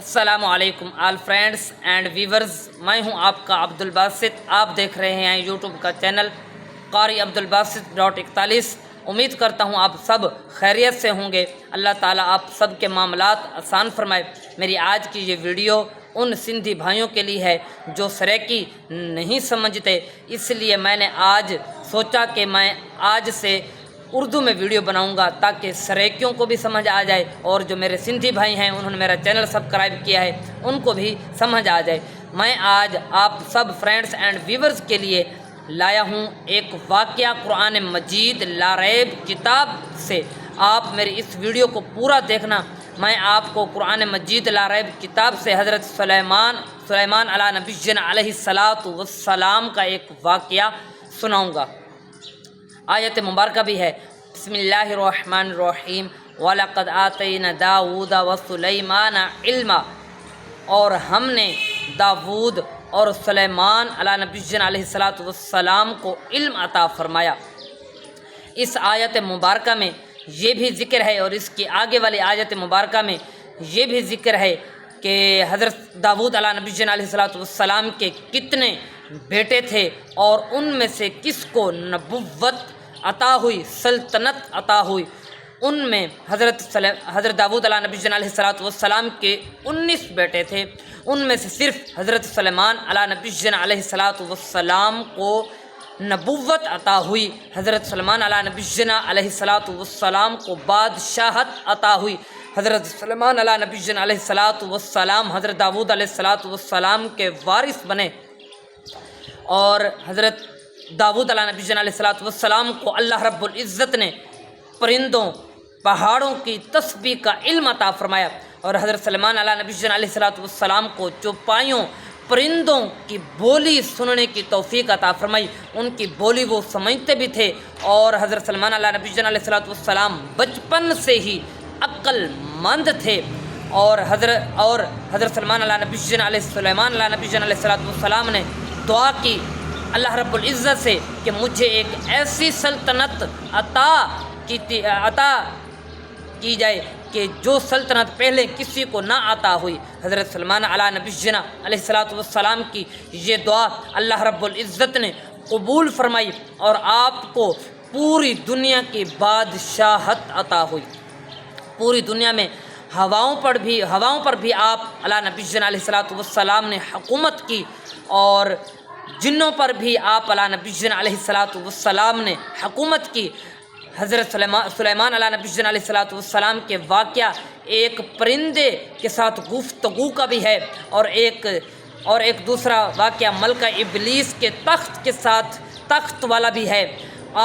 السلام علیکم آل friends and viewers, میں ہوں آپ کا عبدالباسط۔ آپ دیکھ رہے ہیں یوٹیوب کا چینل قاری عبدالباسط.41۔ امید کرتا ہوں آپ سب خیریت سے ہوں گے۔ اللہ تعالیٰ آپ سب کے معاملات آسان فرمائے۔ میری آج کی یہ ویڈیو ان سندھی بھائیوں کے لیے ہے جو سریکی نہیں سمجھتے، اس لیے میں نے آج سوچا کہ میں آج سے اردو میں ویڈیو بناؤں گا تاکہ سریکیوں کو بھی سمجھ آ جائے، اور جو میرے سندھی بھائی ہیں انہوں نے میرا چینل سبسکرائب کیا ہے ان کو بھی سمجھ آ جائے۔ میں آج آپ سب فرینڈز اینڈ ویورز کے لیے لایا ہوں ایک واقعہ قرآن مجید لا ریب کتاب سے۔ آپ میری اس ویڈیو کو پورا دیکھنا۔ میں آپ کو قرآن مجید لا ریب کتاب سے حضرت سلیمان علیہ نبینا علیہ السلام کا ایک واقعہ سناؤں گا۔ آیت مبارکہ بھی ہے، بسم اللہ الرحمن الرحیم، وَلَقَدْ آتَيْنَا دَاوُودَ وَسُلَيْمَانَ عِلْمًا، اور ہم نے داود اور سلیمان علیہ نبینا علیہ السلام کو علم عطا فرمایا۔ اس آیت مبارکہ میں یہ بھی ذکر ہے، اور اس کی آگے والی آیت مبارکہ میں یہ بھی ذکر ہے کہ حضرت داود علیہ نبینا علیہ السلام کے کتنے بیٹے تھے، اور ان میں سے کس کو نبوت عطا ہوئی، سلطنت عطا ہوئی۔ ان میں حضرت داود علیہ نبینا علیہ السلام کے 19 بیٹے تھے، ان میں سے صرف حضرت سلیمان علیہ نبینا علیہ السلام کو نبوت عطا ہوئی۔ حضرت سلیمان علیہ نبینا علیہ السلام کو بادشاہت عطا ہوئی۔ حضرت سلیمان علیہ نبینا علیہ السلام حضرت داود علیہ السلام کے وارث بنے، اور حضرت داود علیہ نبینا علیہ السلام کو اللہ رب العزت نے پرندوں، پہاڑوں کی تسبیح کا علم عطا فرمایا، اور حضرت سلیمان علیہ نبینا علیہ السلام کو چوپایوں، پرندوں کی بولی سننے کی توفیق عطا فرمائی۔ ان کی بولی وہ سمجھتے بھی تھے، اور حضرت سلیمان علیہ نبینا علیہ السلام بچپن سے ہی عقل مند تھے، اور حضرت سلیمان علیہ نبینا علیہ السلام نے دعا کی اللہ رب العزت سے کہ مجھے ایک ایسی سلطنت عطا کی جائے کہ جو سلطنت پہلے کسی کو نہ عطا ہوئی۔ حضرت سلیمان علیہ نبینا علیہ السلام کی یہ دعا اللہ رب العزت نے قبول فرمائی، اور آپ کو پوری دنیا کی بادشاہت عطا ہوئی۔ پوری دنیا میں ہواؤں پر بھی آپ علیہ نبینا علیہ السلام نے حکومت کی، اور جنوں پر بھی آپ علیہ نبینا علیہ السلام نے حکومت کی۔ حضرت سلیمان علیہ نبینا علیہ السلام کے واقعہ ایک پرندے کے ساتھ گفتگو کا بھی ہے، اور ایک دوسرا واقعہ ملکہ ابلیس کے تخت والا بھی ہے۔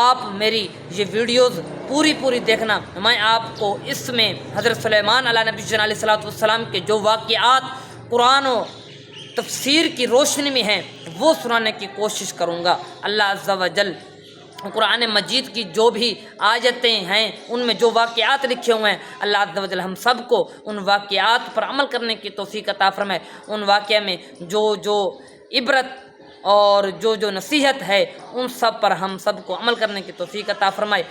آپ میری یہ ویڈیوز پوری دیکھنا۔ میں آپ کو اس میں حضرت سلیمان علیہ نبینا علیہ السلام کے جو واقعات قرآن و تفسیر کی روشنی میں ہیں وہ سنانے کی کوشش کروں گا۔ اللہ عز و جل قرآن مجید کی جو بھی آیتیں ہیں ان میں جو واقعات لکھے ہوئے ہیں، اللہ عز و جل ہم سب کو ان واقعات پر عمل کرنے کی توفیق عطا فرمائے۔ ان واقعہ میں جو عبرت اور جو نصیحت ہے ان سب پر ہم سب کو عمل کرنے کی توفیق عطا فرمائے،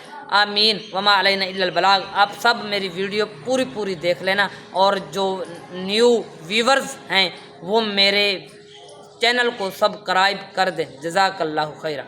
آمین۔ وما علینا الا البلاغ۔ آپ سب میری ویڈیو پوری دیکھ لینا، اور جو نیو ویورز ہیں وہ میرے چینل کو سبسکرائب کر دیں۔ جزاک اللہ خیرہ۔